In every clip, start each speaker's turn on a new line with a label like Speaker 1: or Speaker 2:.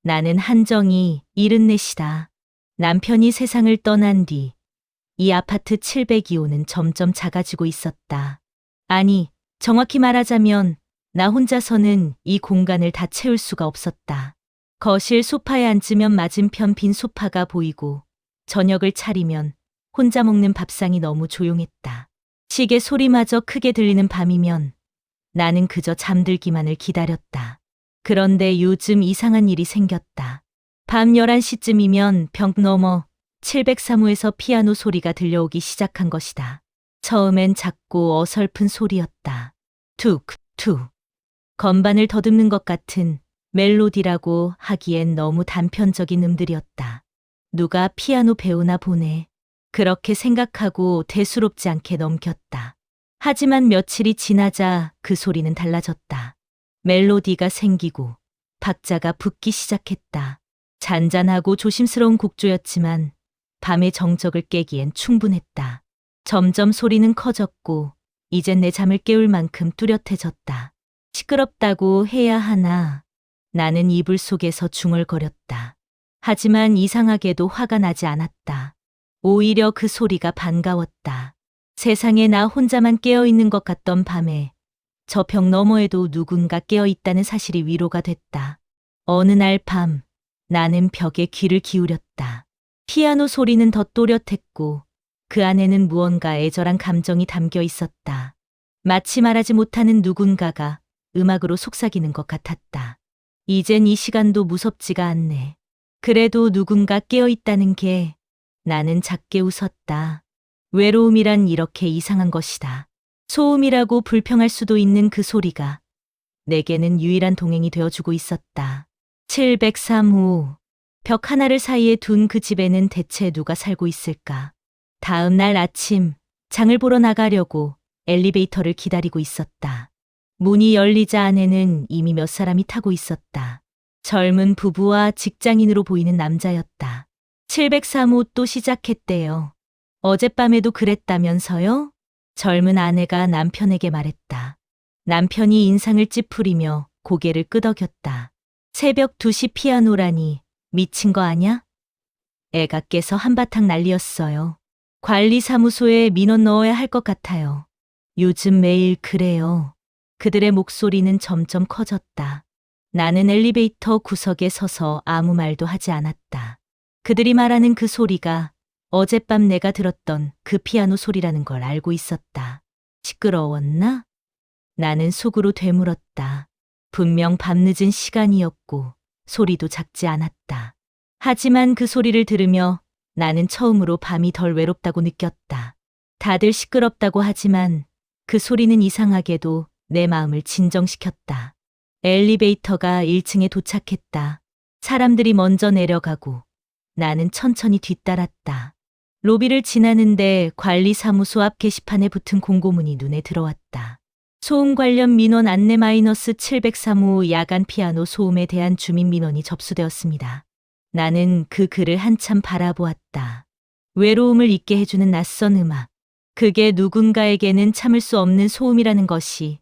Speaker 1: 나는 한정이 74이다. 남편이 세상을 떠난 뒤 이 아파트 702호는 점점 작아지고 있었다. 아니, 정확히 말하자면 나 혼자서는 이 공간을 다 채울 수가 없었다. 거실 소파에 앉으면 맞은편 빈 소파가 보이고 저녁을 차리면 혼자 먹는 밥상이 너무 조용했다. 시계 소리마저 크게 들리는 밤이면 나는 그저 잠들기만을 기다렸다. 그런데 요즘 이상한 일이 생겼다. 밤 11시쯤이면 벽 너머 703호에서 피아노 소리가 들려오기 시작한 것이다. 처음엔 작고 어설픈 소리였다. 툭, 툭. 건반을 더듬는 것 같은 멜로디라고 하기엔 너무 단편적인 음들이었다. 누가 피아노 배우나 보네. 그렇게 생각하고 대수롭지 않게 넘겼다. 하지만 며칠이 지나자 그 소리는 달라졌다. 멜로디가 생기고 박자가 붙기 시작했다. 잔잔하고 조심스러운 곡조였지만 밤의 정적을 깨기엔 충분했다. 점점 소리는 커졌고 이젠 내 잠을 깨울 만큼 뚜렷해졌다. 시끄럽다고 해야 하나? 나는 이불 속에서 중얼거렸다. 하지만 이상하게도 화가 나지 않았다. 오히려 그 소리가 반가웠다. 세상에 나 혼자만 깨어있는 것 같던 밤에 저 벽 너머에도 누군가 깨어있다는 사실이 위로가 됐다. 어느 날 밤 나는 벽에 귀를 기울였다. 피아노 소리는 더 또렷했고 그 안에는 무언가 애절한 감정이 담겨 있었다. 마치 말하지 못하는 누군가가 음악으로 속삭이는 것 같았다. 이젠 이 시간도 무섭지가 않네. 그래도 누군가 깨어있다는 게 나는 작게 웃었다. 외로움이란 이렇게 이상한 것이다. 소음이라고 불평할 수도 있는 그 소리가 내게는 유일한 동행이 되어주고 있었다. 703호. 벽 하나를 사이에 둔 그 집에는 대체 누가 살고 있을까? 다음 날 아침 장을 보러 나가려고 엘리베이터를 기다리고 있었다. 문이 열리자 안에는 이미 몇 사람이 타고 있었다. 젊은 부부와 직장인으로 보이는 남자였다. 703호 또 시작했대요. 어젯밤에도 그랬다면서요? 젊은 아내가 남편에게 말했다. 남편이 인상을 찌푸리며 고개를 끄덕였다. 새벽 2시 피아노라니 미친 거 아냐? 애가 깨서 한바탕 난리였어요. 관리사무소에 민원 넣어야 할 것 같아요. 요즘 매일 그래요. 그들의 목소리는 점점 커졌다. 나는 엘리베이터 구석에 서서 아무 말도 하지 않았다. 그들이 말하는 그 소리가 어젯밤 내가 들었던 그 피아노 소리라는 걸 알고 있었다. 시끄러웠나? 나는 속으로 되물었다. 분명 밤늦은 시간이었고 소리도 작지 않았다. 하지만 그 소리를 들으며 나는 처음으로 밤이 덜 외롭다고 느꼈다. 다들 시끄럽다고 하지만 그 소리는 이상하게도 내 마음을 진정시켰다. 엘리베이터가 1층에 도착했다. 사람들이 먼저 내려가고 나는 천천히 뒤따랐다. 로비를 지나는데 관리사무소 앞 게시판에 붙은 공고문이 눈에 들어왔다. 소음 관련 민원 안내 -703호 야간 피아노 소음에 대한 주민 민원이 접수되었습니다. 나는 그 글을 한참 바라보았다. 외로움을 잊게 해주는 낯선 음악. 그게 누군가에게는 참을 수 없는 소음이라는 것이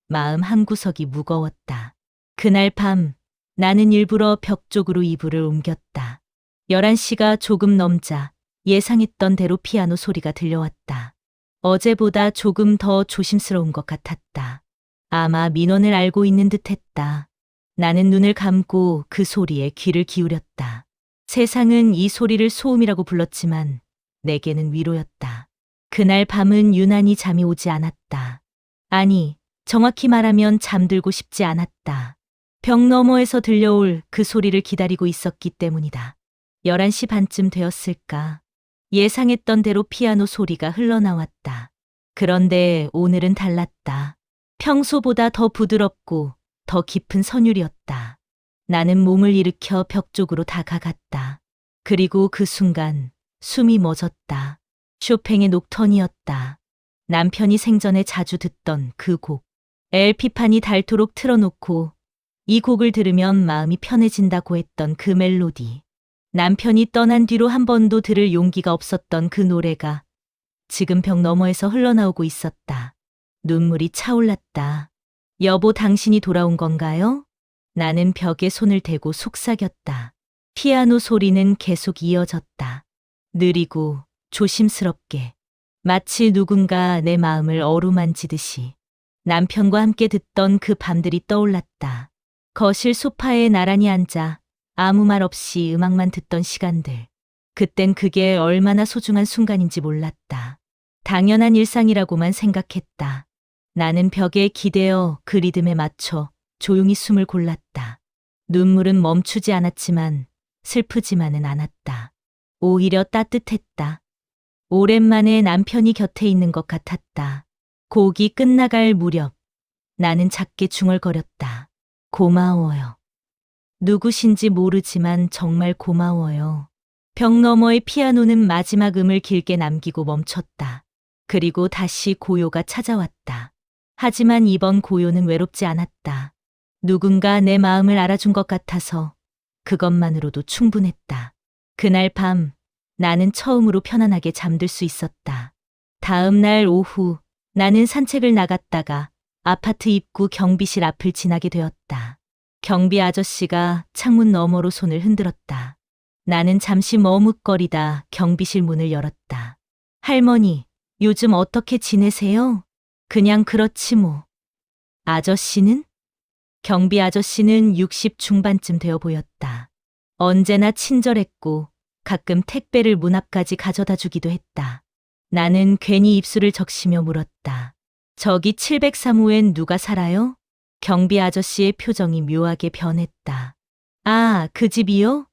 Speaker 1: 마음 한구석이 무거웠다. 그날 밤 나는 일부러 벽 쪽으로 이불을 옮겼다. 11시가 조금 넘자 예상했던 대로 피아노 소리가 들려왔다. 어제보다 조금 더 조심스러운 것 같았다. 아마 민원을 알고 있는 듯했다. 나는 눈을 감고 그 소리에 귀를 기울였다. 세상은 이 소리를 소음이라고 불렀지만 내게는 위로였다. 그날 밤은 유난히 잠이 오지 않았다. 아니, 정확히 말하면 잠들고 싶지 않았다. 벽 너머에서 들려올 그 소리를 기다리고 있었기 때문이다. 11시 반쯤 되었을까? 예상했던 대로 피아노 소리가 흘러나왔다. 그런데 오늘은 달랐다. 평소보다 더 부드럽고 더 깊은 선율이었다. 나는 몸을 일으켜 벽 쪽으로 다가갔다. 그리고 그 순간 숨이 멎었다. 쇼팽의 녹턴이었다. 남편이 생전에 자주 듣던 그 곡. LP판이 닳도록 틀어놓고 이 곡을 들으면 마음이 편해진다고 했던 그 멜로디. 남편이 떠난 뒤로 한 번도 들을 용기가 없었던 그 노래가 지금 벽 너머에서 흘러나오고 있었다. 눈물이 차올랐다. 여보, 당신이 돌아온 건가요? 나는 벽에 손을 대고 속삭였다. 피아노 소리는 계속 이어졌다. 느리고 조심스럽게. 마치 누군가 내 마음을 어루만지듯이. 남편과 함께 듣던 그 밤들이 떠올랐다. 거실 소파에 나란히 앉아 아무 말 없이 음악만 듣던 시간들. 그땐 그게 얼마나 소중한 순간인지 몰랐다. 당연한 일상이라고만 생각했다. 나는 벽에 기대어 그 리듬에 맞춰 조용히 숨을 골랐다. 눈물은 멈추지 않았지만 슬프지만은 않았다. 오히려 따뜻했다. 오랜만에 남편이 곁에 있는 것 같았다. 곡이 끝나갈 무렵 나는 작게 중얼거렸다. 고마워요. 누구신지 모르지만 정말 고마워요. 벽 너머의 피아노는 마지막 음을 길게 남기고 멈췄다. 그리고 다시 고요가 찾아왔다. 하지만 이번 고요는 외롭지 않았다. 누군가 내 마음을 알아준 것 같아서 그것만으로도 충분했다. 그날 밤 나는 처음으로 편안하게 잠들 수 있었다. 다음 날 오후 나는 산책을 나갔다가 아파트 입구 경비실 앞을 지나게 되었다. 경비 아저씨가 창문 너머로 손을 흔들었다. 나는 잠시 머뭇거리다 경비실 문을 열었다. 할머니, 요즘 어떻게 지내세요? 그냥 그렇지 뭐. 아저씨는? 경비 아저씨는 60 중반쯤 되어 보였다. 언제나 친절했고 가끔 택배를 문 앞까지 가져다 주기도 했다. 나는 괜히 입술을 적시며 물었다. 저기 703호엔 누가 살아요? 경비 아저씨의 표정이 묘하게 변했다. 아, 그 집이요?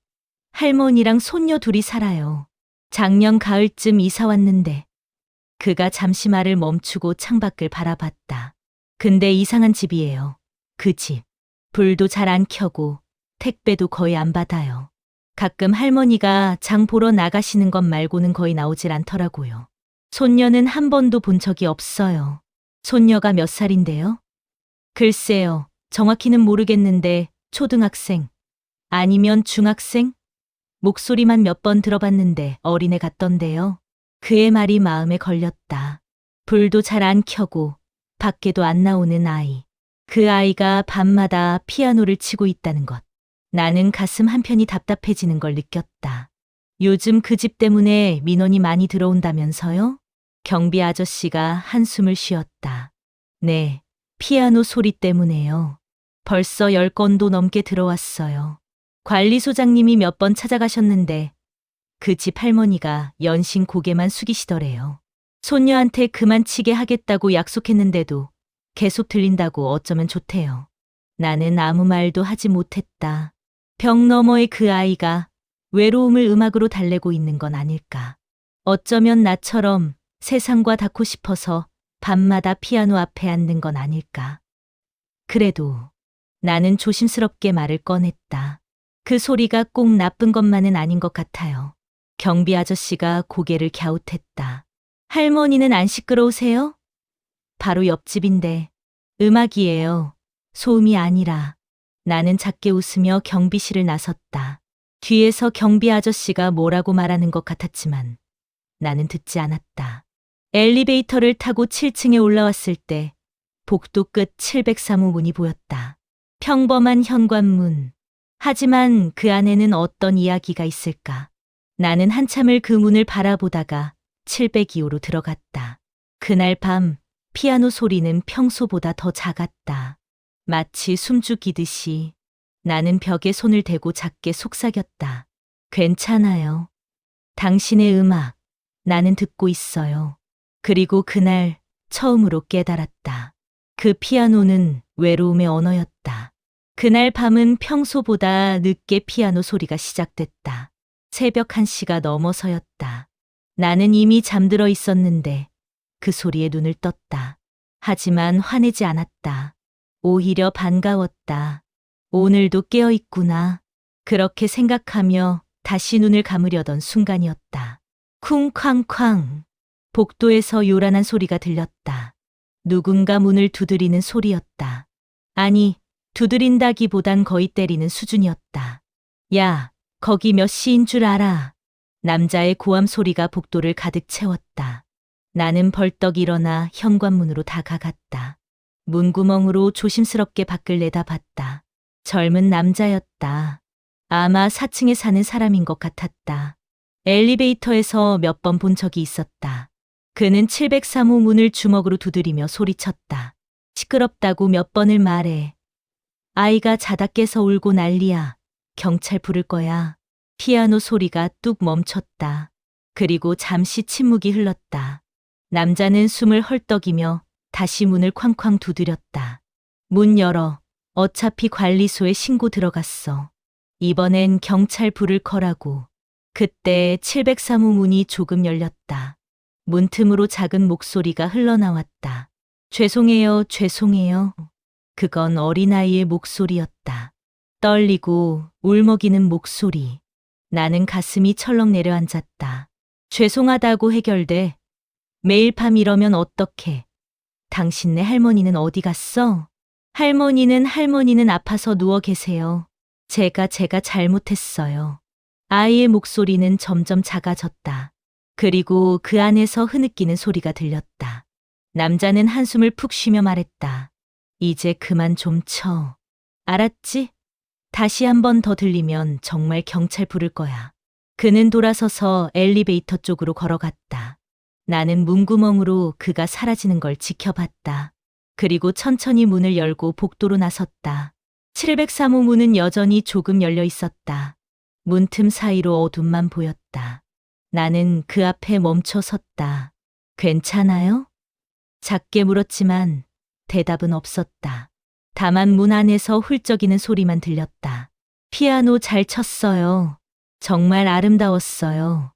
Speaker 1: 할머니랑 손녀 둘이 살아요. 작년 가을쯤 이사 왔는데. 그가 잠시 말을 멈추고 창밖을 바라봤다. 근데 이상한 집이에요. 그 집. 불도 잘 안 켜고 택배도 거의 안 받아요. 가끔 할머니가 장 보러 나가시는 것 말고는 거의 나오질 않더라고요. 손녀는 한 번도 본 적이 없어요. 손녀가 몇 살인데요? 글쎄요, 정확히는 모르겠는데 초등학생 아니면 중학생? 목소리만 몇 번 들어봤는데 어린애 같던데요. 그의 말이 마음에 걸렸다. 불도 잘 안 켜고 밖에도 안 나오는 아이. 그 아이가 밤마다 피아노를 치고 있다는 것. 나는 가슴 한편이 답답해지는 걸 느꼈다. 요즘 그 집 때문에 민원이 많이 들어온다면서요? 경비 아저씨가 한숨을 쉬었다. 네, 피아노 소리 때문에요. 벌써 10건도 넘게 들어왔어요. 관리소장님이 몇 번 찾아가셨는데 그 집 할머니가 연신 고개만 숙이시더래요. 손녀한테 그만 치게 하겠다고 약속했는데도 계속 들린다고 어쩌면 좋대요. 나는 아무 말도 하지 못했다. 벽 너머의 그 아이가 외로움을 음악으로 달래고 있는 건 아닐까. 어쩌면 나처럼 세상과 닿고 싶어서 밤마다 피아노 앞에 앉는 건 아닐까. 그래도 나는 조심스럽게 말을 꺼냈다. 그 소리가 꼭 나쁜 것만은 아닌 것 같아요. 경비 아저씨가 고개를 갸웃했다. 할머니는 안 시끄러우세요? 바로 옆집인데 음악이에요. 소음이 아니라. 나는 작게 웃으며 경비실을 나섰다. 뒤에서 경비 아저씨가 뭐라고 말하는 것 같았지만 나는 듣지 않았다. 엘리베이터를 타고 7층에 올라왔을 때 복도 끝 703호 문이 보였다. 평범한 현관문. 하지만 그 안에는 어떤 이야기가 있을까? 나는 한참을 그 문을 바라보다가 702호로 들어갔다. 그날 밤 피아노 소리는 평소보다 더 작았다. 마치 숨죽이듯이. 나는 벽에 손을 대고 작게 속삭였다. 괜찮아요. 당신의 음악, 나는 듣고 있어요. 그리고 그날 처음으로 깨달았다. 그 피아노는 외로움의 언어였다. 그날 밤은 평소보다 늦게 피아노 소리가 시작됐다. 새벽 1시가 넘어서였다. 나는 이미 잠들어 있었는데 그 소리에 눈을 떴다. 하지만 화내지 않았다. 오히려 반가웠다. 오늘도 깨어 있구나. 그렇게 생각하며 다시 눈을 감으려던 순간이었다. 쿵쾅쾅. 복도에서 요란한 소리가 들렸다. 누군가 문을 두드리는 소리였다. 아니, 두드린다기보단 거의 때리는 수준이었다. 야, 거기 몇 시인 줄 알아? 남자의 고함 소리가 복도를 가득 채웠다. 나는 벌떡 일어나 현관문으로 다가갔다. 문구멍으로 조심스럽게 밖을 내다봤다. 젊은 남자였다. 아마 4층에 사는 사람인 것 같았다. 엘리베이터에서 몇 번 본 적이 있었다. 그는 703호 문을 주먹으로 두드리며 소리쳤다. 시끄럽다고 몇 번을 말해. 아이가 자다 깨서 울고 난리야. 경찰 부를 거야. 피아노 소리가 뚝 멈췄다. 그리고 잠시 침묵이 흘렀다. 남자는 숨을 헐떡이며 다시 문을 쾅쾅 두드렸다. 문 열어. 어차피 관리소에 신고 들어갔어. 이번엔 경찰 부를 거라고. 그때 703호 문이 조금 열렸다. 문틈으로 작은 목소리가 흘러나왔다. 죄송해요, 죄송해요. 그건 어린아이의 목소리였다. 떨리고 울먹이는 목소리. 나는 가슴이 철렁 내려앉았다. 죄송하다고 해결돼. 매일 밤 이러면 어떡해. 당신네 할머니는 어디 갔어? 할머니는 아파서 누워 계세요. 제가 잘못했어요. 아이의 목소리는 점점 작아졌다. 그리고 그 안에서 흐느끼는 소리가 들렸다. 남자는 한숨을 푹 쉬며 말했다. 이제 그만 좀 쳐. 알았지? 다시 한 번 더 들리면 정말 경찰 부를 거야. 그는 돌아서서 엘리베이터 쪽으로 걸어갔다. 나는 문구멍으로 그가 사라지는 걸 지켜봤다. 그리고 천천히 문을 열고 복도로 나섰다. 703호 문은 여전히 조금 열려 있었다. 문틈 사이로 어둠만 보였다. 나는 그 앞에 멈춰 섰다. 괜찮아요? 작게 물었지만 대답은 없었다. 다만 문 안에서 훌쩍이는 소리만 들렸다. 피아노 잘 쳤어요. 정말 아름다웠어요.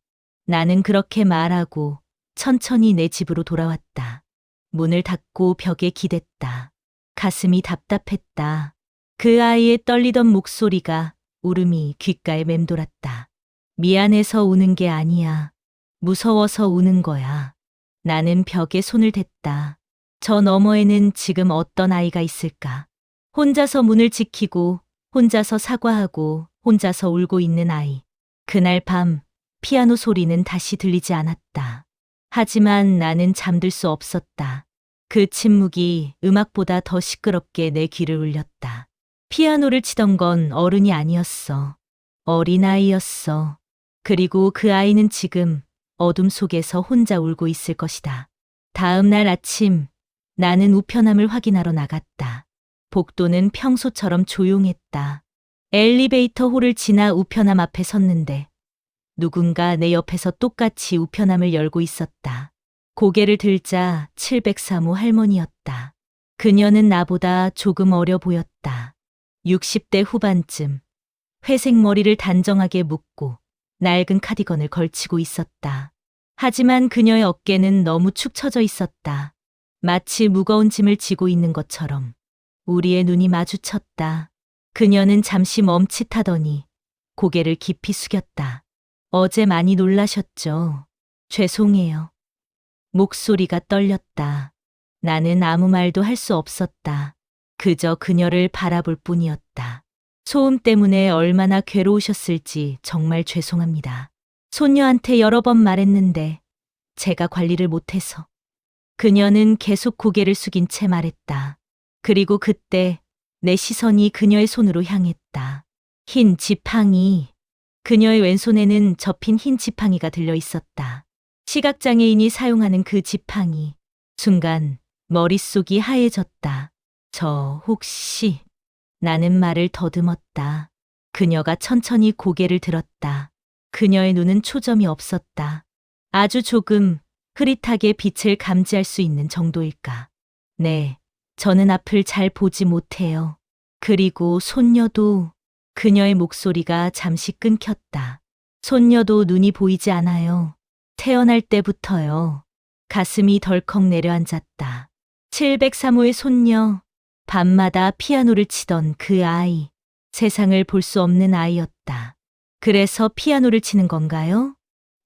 Speaker 1: 나는 그렇게 말하고 천천히 내 집으로 돌아왔다. 문을 닫고 벽에 기댔다. 가슴이 답답했다. 그 아이의 떨리던 목소리가 울음이 귓가에 맴돌았다. 미안해서 우는 게 아니야. 무서워서 우는 거야. 나는 벽에 손을 댔다. 저 너머에는 지금 어떤 아이가 있을까? 혼자서 문을 지키고, 혼자서 사과하고, 혼자서 울고 있는 아이. 그날 밤 피아노 소리는 다시 들리지 않았다. 하지만 나는 잠들 수 없었다. 그 침묵이 음악보다 더 시끄럽게 내 귀를 울렸다. 피아노를 치던 건 어른이 아니었어. 어린아이였어. 그리고 그 아이는 지금 어둠 속에서 혼자 울고 있을 것이다. 다음 날 아침 나는 우편함을 확인하러 나갔다. 복도는 평소처럼 조용했다. 엘리베이터 홀을 지나 우편함 앞에 섰는데 누군가 내 옆에서 똑같이 우편함을 열고 있었다. 고개를 들자 703호 할머니였다. 그녀는 나보다 조금 어려 보였다. 60대 후반쯤. 회색 머리를 단정하게 묶고 낡은 카디건을 걸치고 있었다. 하지만 그녀의 어깨는 너무 축 처져 있었다. 마치 무거운 짐을 지고 있는 것처럼. 우리의 눈이 마주쳤다. 그녀는 잠시 멈칫하더니 고개를 깊이 숙였다. 어제 많이 놀라셨죠? 죄송해요. 목소리가 떨렸다. 나는 아무 말도 할 수 없었다. 그저 그녀를 바라볼 뿐이었다. 소음 때문에 얼마나 괴로우셨을지 정말 죄송합니다. 손녀한테 여러 번 말했는데 제가 관리를 못해서. 그녀는 계속 고개를 숙인 채 말했다. 그리고 그때 내 시선이 그녀의 손으로 향했다. 흰 지팡이. 그녀의 왼손에는 접힌 흰 지팡이가 들려 있었다. 시각장애인이 사용하는 그 지팡이. 순간 머릿속이 하얘졌다. 저 혹시... 나는 말을 더듬었다. 그녀가 천천히 고개를 들었다. 그녀의 눈은 초점이 없었다. 아주 조금 흐릿하게 빛을 감지할 수 있는 정도일까. 네, 저는 앞을 잘 보지 못해요. 그리고 손녀도... 그녀의 목소리가 잠시 끊겼다. 손녀도 눈이 보이지 않아요. 태어날 때부터요. 가슴이 덜컥 내려앉았다. 703호의 손녀. 밤마다 피아노를 치던 그 아이. 세상을 볼 수 없는 아이였다. 그래서 피아노를 치는 건가요?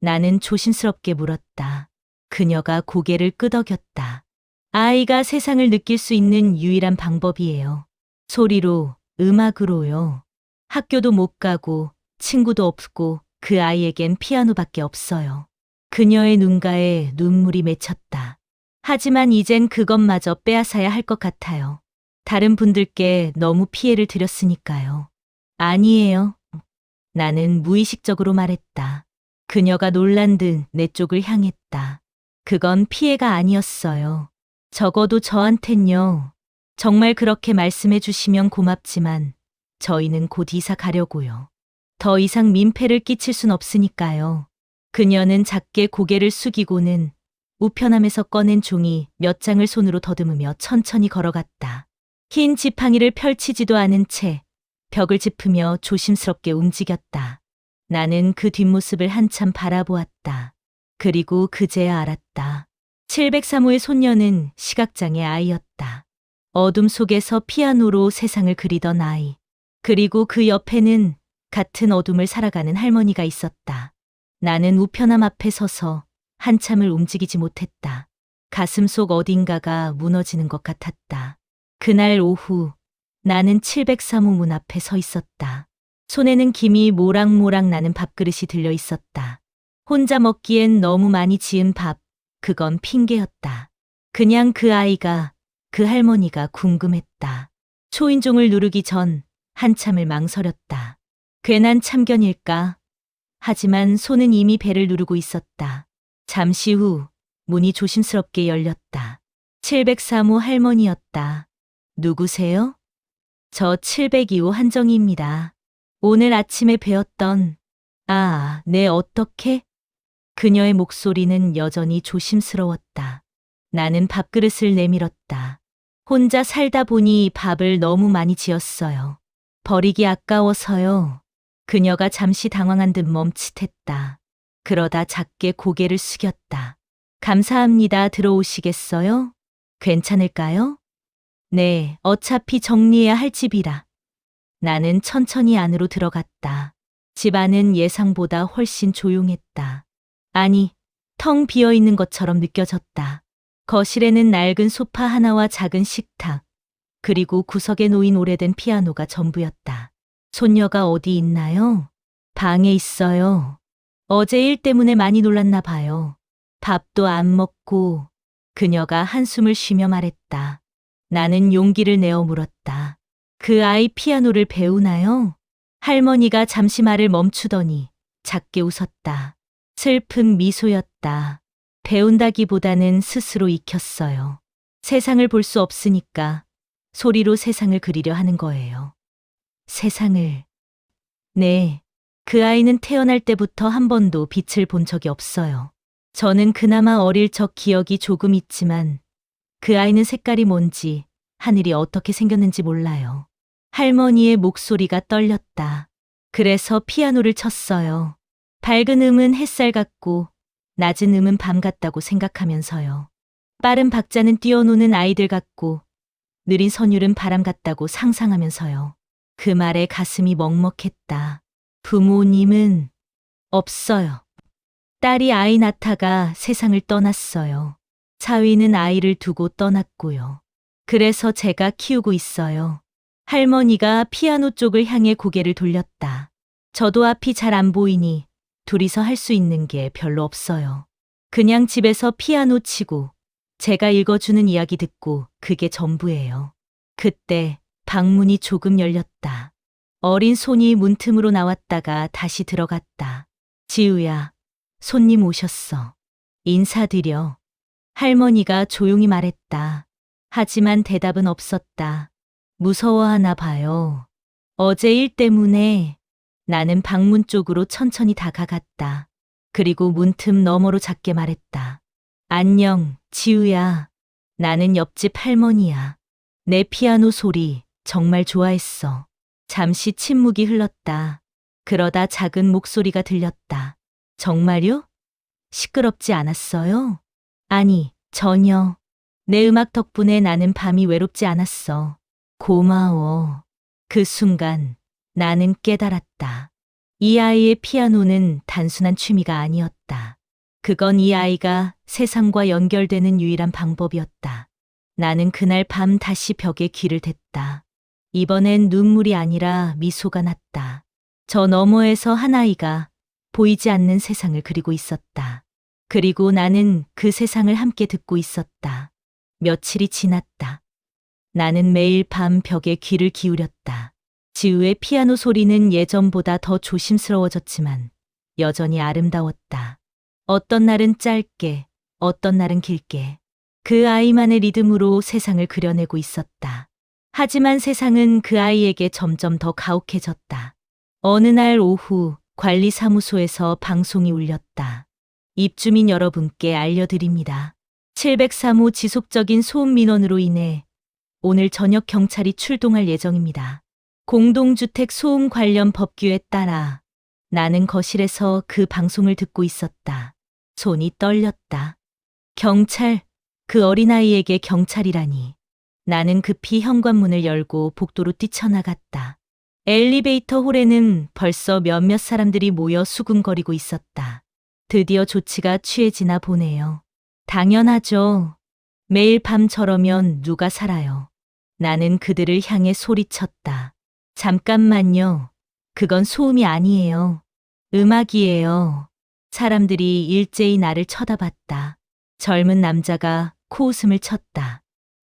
Speaker 1: 나는 조심스럽게 물었다. 그녀가 고개를 끄덕였다. 아이가 세상을 느낄 수 있는 유일한 방법이에요. 소리로, 음악으로요. 학교도 못 가고 친구도 없고 그 아이에겐 피아노밖에 없어요. 그녀의 눈가에 눈물이 맺혔다. 하지만 이젠 그것마저 빼앗아야 할 것 같아요. 다른 분들께 너무 피해를 드렸으니까요. 아니에요. 나는 무의식적으로 말했다. 그녀가 놀란 듯 내 쪽을 향했다. 그건 피해가 아니었어요. 적어도 저한텐요. 정말 그렇게 말씀해 주시면 고맙지만 저희는 곧 이사 가려고요. 더 이상 민폐를 끼칠 순 없으니까요. 그녀는 작게 고개를 숙이고는 우편함에서 꺼낸 종이 몇 장을 손으로 더듬으며 천천히 걸어갔다. 흰 지팡이를 펼치지도 않은 채 벽을 짚으며 조심스럽게 움직였다. 나는 그 뒷모습을 한참 바라보았다. 그리고 그제야 알았다. 703호의 손녀는 시각장애 아이였다. 어둠 속에서 피아노로 세상을 그리던 아이. 그리고 그 옆에는 같은 어둠을 살아가는 할머니가 있었다. 나는 우편함 앞에 서서 한참을 움직이지 못했다. 가슴 속 어딘가가 무너지는 것 같았다. 그날 오후 나는 703호 문 앞에 서 있었다. 손에는 김이 모락모락 나는 밥그릇이 들려 있었다. 혼자 먹기엔 너무 많이 지은 밥, 그건 핑계였다. 그냥 그 아이가, 그 할머니가 궁금했다. 초인종을 누르기 전 한참을 망설였다. 괜한 참견일까? 하지만 손은 이미 배를 누르고 있었다. 잠시 후 문이 조심스럽게 열렸다. 703호 할머니였다. 누구세요? 저 702호 한정희입니다. 오늘 아침에 뵈었던, 네, 어떻게? 그녀의 목소리는 여전히 조심스러웠다. 나는 밥그릇을 내밀었다. 혼자 살다 보니 밥을 너무 많이 지었어요. 버리기 아까워서요. 그녀가 잠시 당황한 듯 멈칫했다. 그러다 작게 고개를 숙였다. 감사합니다. 들어오시겠어요? 괜찮을까요? 네, 어차피 정리해야 할 집이라. 나는 천천히 안으로 들어갔다. 집 안은 예상보다 훨씬 조용했다. 아니, 텅 비어 있는 것처럼 느껴졌다. 거실에는 낡은 소파 하나와 작은 식탁, 그리고 구석에 놓인 오래된 피아노가 전부였다. 손녀가 어디 있나요? 방에 있어요. 어제 일 때문에 많이 놀랐나 봐요. 밥도 안 먹고. 그녀가 한숨을 쉬며 말했다. 나는 용기를 내어 물었다. 그 아이 피아노를 배우나요? 할머니가 잠시 말을 멈추더니 작게 웃었다. 슬픈 미소였다. 배운다기보다는 스스로 익혔어요. 세상을 볼 수 없으니까 소리로 세상을 그리려 하는 거예요. 세상을. 네. 그 아이는 태어날 때부터 한 번도 빛을 본 적이 없어요. 저는 그나마 어릴 적 기억이 조금 있지만 그 아이는 색깔이 뭔지, 하늘이 어떻게 생겼는지 몰라요. 할머니의 목소리가 떨렸다. 그래서 피아노를 쳤어요. 밝은 음은 햇살 같고 낮은 음은 밤 같다고 생각하면서요. 빠른 박자는 뛰어노는 아이들 같고 느린 선율은 바람 같다고 상상하면서요. 그 말에 가슴이 먹먹했다. 부모님은 없어요. 딸이 아이 낳다가 세상을 떠났어요. 사위는 아이를 두고 떠났고요. 그래서 제가 키우고 있어요. 할머니가 피아노 쪽을 향해 고개를 돌렸다. 저도 앞이 잘 안 보이니 둘이서 할 수 있는 게 별로 없어요. 그냥 집에서 피아노 치고 제가 읽어주는 이야기 듣고 그게 전부예요. 그때 방문이 조금 열렸다. 어린 손이 문틈으로 나왔다가 다시 들어갔다. 지우야, 손님 오셨어. 인사드려. 할머니가 조용히 말했다. 하지만 대답은 없었다. 무서워하나 봐요. 어제 일 때문에. 나는 방문 쪽으로 천천히 다가갔다. 그리고 문틈 너머로 작게 말했다. 안녕, 지우야. 나는 옆집 할머니야. 내 피아노 소리 정말 좋아했어. 잠시 침묵이 흘렀다. 그러다 작은 목소리가 들렸다. 정말요? 시끄럽지 않았어요? 아니, 전혀. 내 음악 덕분에 나는 밤이 외롭지 않았어. 고마워. 그 순간 나는 깨달았다. 이 아이의 피아노는 단순한 취미가 아니었다. 그건 이 아이가 세상과 연결되는 유일한 방법이었다. 나는 그날 밤 다시 벽에 귀를 댔다. 이번엔 눈물이 아니라 미소가 났다. 저 너머에서 한 아이가 보이지 않는 세상을 그리고 있었다. 그리고 나는 그 세상을 함께 듣고 있었다. 며칠이 지났다. 나는 매일 밤 벽에 귀를 기울였다. 지우의 피아노 소리는 예전보다 더 조심스러워졌지만 여전히 아름다웠다. 어떤 날은 짧게, 어떤 날은 길게 그 아이만의 리듬으로 세상을 그려내고 있었다. 하지만 세상은 그 아이에게 점점 더 가혹해졌다. 어느 날 오후 관리사무소에서 방송이 울렸다. 입주민 여러분께 알려드립니다. 703호 지속적인 소음 민원으로 인해 오늘 저녁 경찰이 출동할 예정입니다. 공동주택 소음 관련 법규에 따라 나는 거실에서 그 방송을 듣고 있었다. 손이 떨렸다. 경찰, 그 어린아이에게 경찰이라니. 나는 급히 현관문을 열고 복도로 뛰쳐나갔다. 엘리베이터 홀에는 벌써 몇몇 사람들이 모여 수군거리고 있었다. 드디어 조치가 취해지나 보네요. 당연하죠. 매일 밤 저러면 누가 살아요. 나는 그들을 향해 소리쳤다. 잠깐만요. 그건 소음이 아니에요. 음악이에요. 사람들이 일제히 나를 쳐다봤다. 젊은 남자가 코웃음을 쳤다.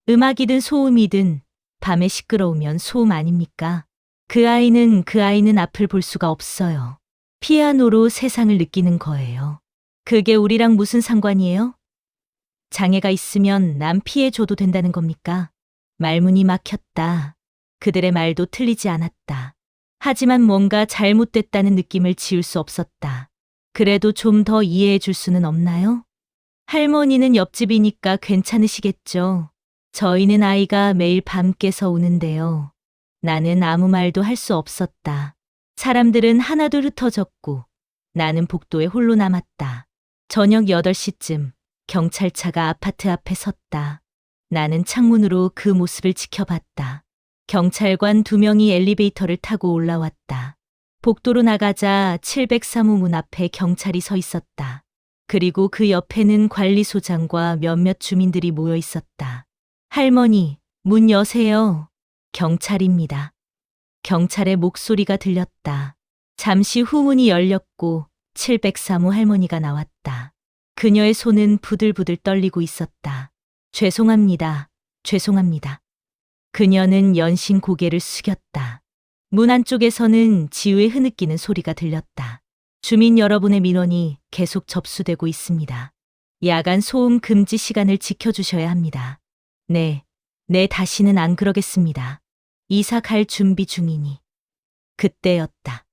Speaker 1: 음악이든 소음이든 밤에 시끄러우면 소음 아닙니까? 그 아이는 앞을 볼 수가 없어요. 피아노로 세상을 느끼는 거예요. 그게 우리랑 무슨 상관이에요? 장애가 있으면 남 피해줘도 된다는 겁니까? 말문이 막혔다. 그들의 말도 틀리지 않았다. 하지만 뭔가 잘못됐다는 느낌을 지울 수 없었다. 그래도 좀 더 이해해 줄 수는 없나요? 할머니는 옆집이니까 괜찮으시겠죠. 저희는 아이가 매일 밤 깨서 우는데요. 나는 아무 말도 할 수 없었다. 사람들은 하나둘 흩어졌고 나는 복도에 홀로 남았다. 저녁 8시쯤 경찰차가 아파트 앞에 섰다. 나는 창문으로 그 모습을 지켜봤다. 경찰관 2명이 엘리베이터를 타고 올라왔다. 복도로 나가자 703호 문 앞에 경찰이 서 있었다. 그리고 그 옆에는 관리소장과 몇몇 주민들이 모여 있었다. 할머니, 문 여세요. 경찰입니다. 경찰의 목소리가 들렸다. 잠시 후 문이 열렸고 703호 할머니가 나왔다. 그녀의 손은 부들부들 떨리고 있었다. 죄송합니다. 죄송합니다. 그녀는 연신 고개를 숙였다. 문 안쪽에서는 지우의 흐느끼는 소리가 들렸다. 주민 여러분의 민원이 계속 접수되고 있습니다. 야간 소음 금지 시간을 지켜주셔야 합니다. 네, 다시는 안 그러겠습니다. 이사 갈 준비 중이니. 그때였다.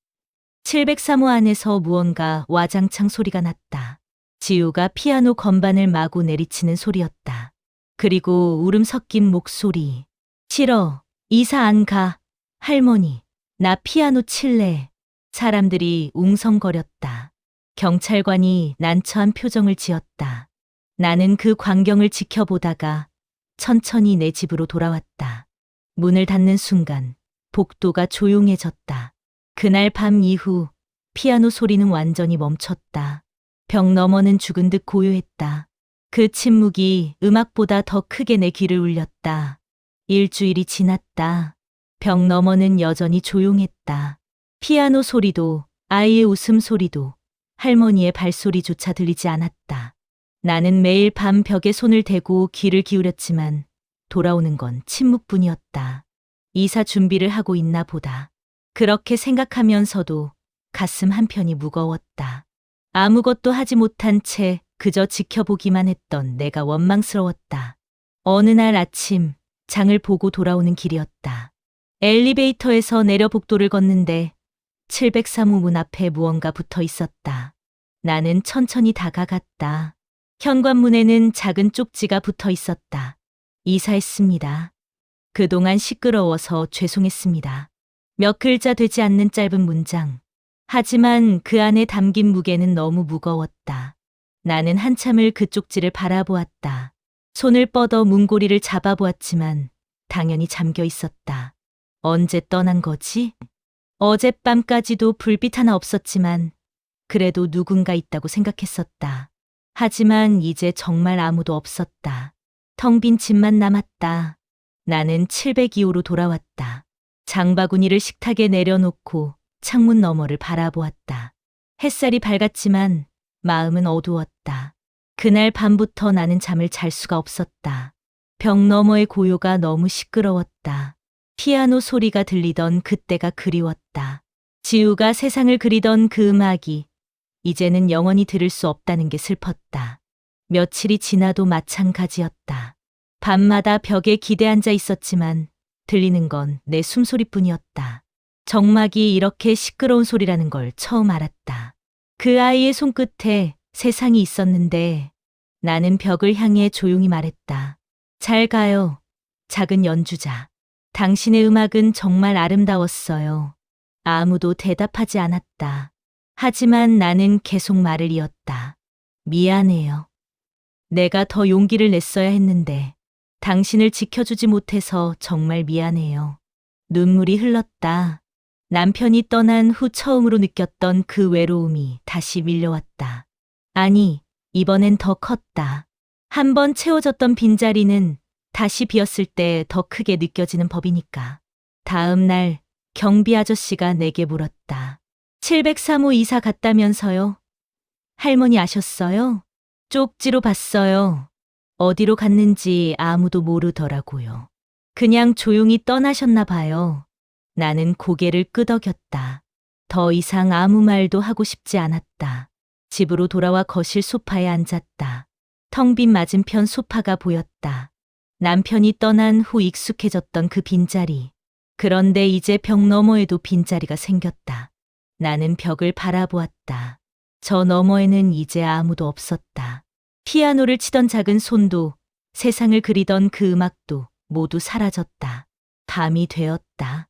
Speaker 1: 703호 안에서 무언가 와장창 소리가 났다. 지우가 피아노 건반을 마구 내리치는 소리였다. 그리고 울음 섞인 목소리. 싫어, 이사 안 가. 할머니, 나 피아노 칠래. 사람들이 웅성거렸다. 경찰관이 난처한 표정을 지었다. 나는 그 광경을 지켜보다가 천천히 내 집으로 돌아왔다. 문을 닫는 순간 복도가 조용해졌다. 그날 밤 이후 피아노 소리는 완전히 멈췄다. 벽 너머는 죽은 듯 고요했다. 그 침묵이 음악보다 더 크게 내 귀를 울렸다. 일주일이 지났다. 벽 너머는 여전히 조용했다. 피아노 소리도, 아이의 웃음소리도, 할머니의 발소리조차 들리지 않았다. 나는 매일 밤 벽에 손을 대고 귀를 기울였지만 돌아오는 건 침묵뿐이었다. 이사 준비를 하고 있나 보다. 그렇게 생각하면서도 가슴 한편이 무거웠다. 아무것도 하지 못한 채 그저 지켜보기만 했던 내가 원망스러웠다. 어느 날 아침 장을 보고 돌아오는 길이었다. 엘리베이터에서 내려 복도를 걷는데 703호 문 앞에 무언가 붙어 있었다. 나는 천천히 다가갔다. 현관문에는 작은 쪽지가 붙어 있었다. 이사했습니다. 그동안 시끄러워서 죄송했습니다. 몇 글자 되지 않는 짧은 문장. 하지만 그 안에 담긴 무게는 너무 무거웠다. 나는 한참을 그 쪽지를 바라보았다. 손을 뻗어 문고리를 잡아보았지만 당연히 잠겨 있었다. 언제 떠난 거지? 어젯밤까지도 불빛 하나 없었지만 그래도 누군가 있다고 생각했었다. 하지만 이제 정말 아무도 없었다. 텅 빈 집만 남았다. 나는 702호로 돌아왔다. 장바구니를 식탁에 내려놓고 창문 너머를 바라보았다. 햇살이 밝았지만 마음은 어두웠다. 그날 밤부터 나는 잠을 잘 수가 없었다. 벽 너머의 고요가 너무 시끄러웠다. 피아노 소리가 들리던 그때가 그리웠다. 지우가 세상을 그리던 그 음악이 이제는 영원히 들을 수 없다는 게 슬펐다. 며칠이 지나도 마찬가지였다. 밤마다 벽에 기대앉아 있었지만 들리는 건 내 숨소리뿐이었다. 정막이 이렇게 시끄러운 소리라는 걸 처음 알았다. 그 아이의 손끝에 세상이 있었는데 나는 벽을 향해 조용히 말했다. 잘 가요, 작은 연주자. 당신의 음악은 정말 아름다웠어요. 아무도 대답하지 않았다. 하지만 나는 계속 말을 이었다. 미안해요. 내가 더 용기를 냈어야 했는데 당신을 지켜주지 못해서 정말 미안해요. 눈물이 흘렀다. 남편이 떠난 후 처음으로 느꼈던 그 외로움이 다시 밀려왔다. 아니, 이번엔 더 컸다. 한 번 채워졌던 빈자리는 다시 비었을 때 더 크게 느껴지는 법이니까. 다음 날 경비 아저씨가 내게 물었다. 703호 이사 갔다면서요? 할머니 아셨어요? 쪽지로 봤어요. 어디로 갔는지 아무도 모르더라고요. 그냥 조용히 떠나셨나 봐요. 나는 고개를 끄덕였다. 더 이상 아무 말도 하고 싶지 않았다. 집으로 돌아와 거실 소파에 앉았다. 텅 빈 맞은편 소파가 보였다. 남편이 떠난 후 익숙해졌던 그 빈자리. 그런데 이제 벽 너머에도 빈자리가 생겼다. 나는 벽을 바라보았다. 저 너머에는 이제 아무도 없었다. 피아노를 치던 작은 손도, 세상을 그리던 그 음악도 모두 사라졌다. 밤이 되었다.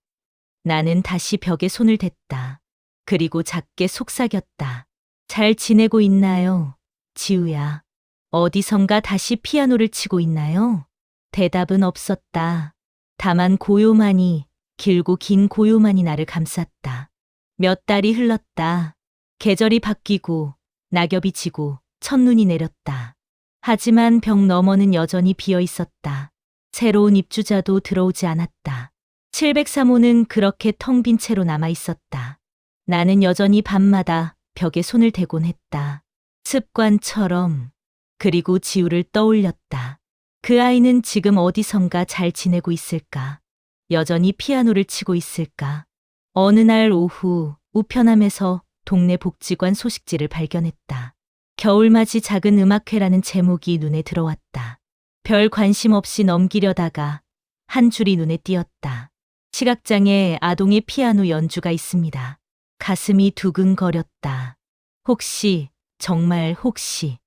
Speaker 1: 나는 다시 벽에 손을 댔다. 그리고 작게 속삭였다. 잘 지내고 있나요, 지우야? 어디선가 다시 피아노를 치고 있나요? 대답은 없었다. 다만 고요만이, 길고 긴 고요만이 나를 감쌌다. 몇 달이 흘렀다. 계절이 바뀌고 낙엽이 지고 첫눈이 내렸다. 하지만 벽 너머는 여전히 비어 있었다. 새로운 입주자도 들어오지 않았다. 703호는 그렇게 텅 빈 채로 남아 있었다. 나는 여전히 밤마다 벽에 손을 대곤 했다. 습관처럼. 그리고 지우를 떠올렸다. 그 아이는 지금 어디선가 잘 지내고 있을까? 여전히 피아노를 치고 있을까? 어느 날 오후 우편함에서 동네 복지관 소식지를 발견했다. 겨울맞이 작은 음악회라는 제목이 눈에 들어왔다. 별 관심 없이 넘기려다가 한 줄이 눈에 띄었다. 시각장애 아동의 피아노 연주가 있습니다. 가슴이 두근거렸다. 혹시, 정말 혹시.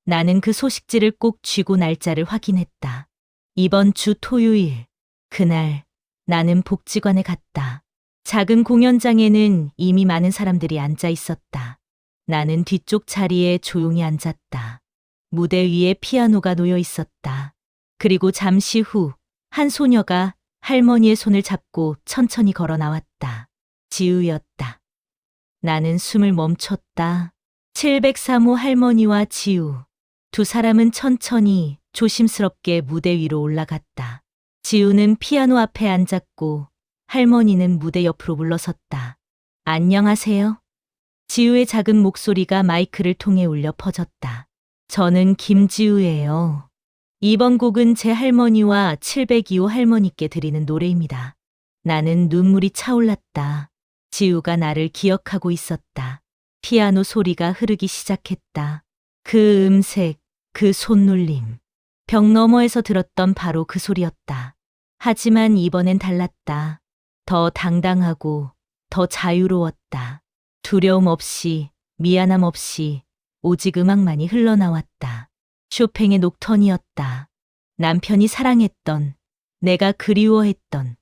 Speaker 1: 나는 그 소식지를 꼭 쥐고 날짜를 확인했다. 이번 주 토요일. 그날 나는 복지관에 갔다. 작은 공연장에는 이미 많은 사람들이 앉아 있었다. 나는 뒤쪽 자리에 조용히 앉았다. 무대 위에 피아노가 놓여 있었다. 그리고 잠시 후 한 소녀가 할머니의 손을 잡고 천천히 걸어 나왔다. 지우였다. 나는 숨을 멈췄다. 703호 할머니와 지우. 두 사람은 천천히 조심스럽게 무대 위로 올라갔다. 지우는 피아노 앞에 앉았고 할머니는 무대 옆으로 물러섰다. 안녕하세요. 지우의 작은 목소리가 마이크를 통해 울려 퍼졌다. 저는 김지우예요. 이번 곡은 제 할머니와 702호 할머니께 드리는 노래입니다. 나는 눈물이 차올랐다. 지우가 나를 기억하고 있었다. 피아노 소리가 흐르기 시작했다. 그 음색, 그 손놀림. 벽 너머에서 들었던 바로 그 소리였다. 하지만 이번엔 달랐다. 더 당당하고 더 자유로웠다. 두려움 없이, 미안함 없이 오직 음악만이 흘러나왔다. 쇼팽의 녹턴이었다. 남편이 사랑했던, 내가 그리워했던,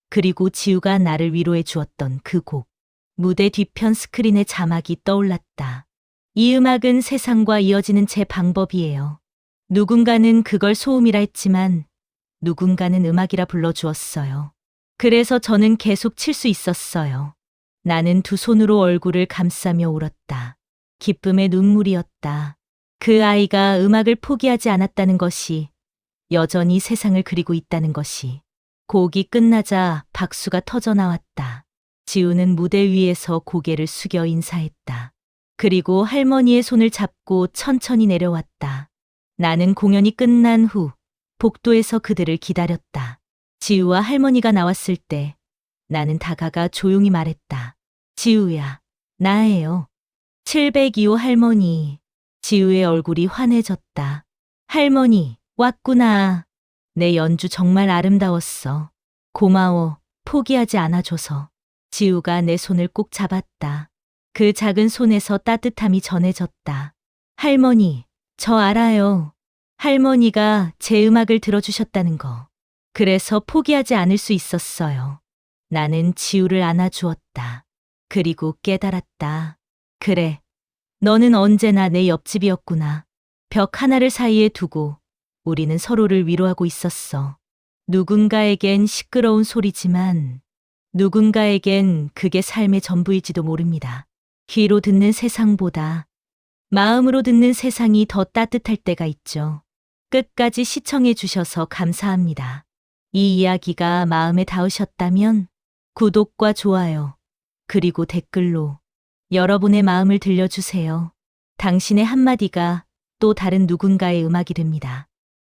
Speaker 1: 그리고 지우가 나를 위로해 주었던 그 곡. 무대 뒤편 스크린의 자막이 떠올랐다. 이 음악은 세상과 이어지는 제 방법이에요. 누군가는 그걸 소음이라 했지만 누군가는 음악이라 불러주었어요. 그래서 저는 계속 칠 수 있었어요. 나는 두 손으로 얼굴을 감싸며 울었다. 기쁨의 눈물이었다. 그 아이가 음악을 포기하지 않았다는 것이, 여전히 세상을 그리고 있다는 것이. 곡이 끝나자 박수가 터져 나왔다. 지우는 무대 위에서 고개를 숙여 인사했다. 그리고 할머니의 손을 잡고 천천히 내려왔다. 나는 공연이 끝난 후 복도에서 그들을 기다렸다. 지우와 할머니가 나왔을 때 나는 다가가 조용히 말했다. 지우야, 나예요. 702호 할머니. 지우의 얼굴이 환해졌다. 할머니, 왔구나. 내 연주 정말 아름다웠어. 고마워. 포기하지 않아줘서. 지우가 내 손을 꼭 잡았다. 그 작은 손에서 따뜻함이 전해졌다. 할머니, 저 알아요. 할머니가 제 음악을 들어주셨다는 거. 그래서 포기하지 않을 수 있었어요. 나는 지우를 안아주었다. 그리고 깨달았다. 그래, 너는 언제나 내 옆집이었구나. 벽 하나를 사이에 두고 우리는 서로를 위로하고 있었어. 누군가에겐 시끄러운 소리지만 누군가에겐 그게 삶의 전부일지도 모릅니다. 귀로 듣는 세상보다 마음으로 듣는 세상이 더 따뜻할 때가 있죠. 끝까지 시청해 주셔서 감사합니다. 이 이야기가 마음에 닿으셨다면 구독과 좋아요, 그리고 댓글로 여러분의 마음을 들려주세요. 당신의 한마디가 또 다른 누군가의 음악이 됩니다.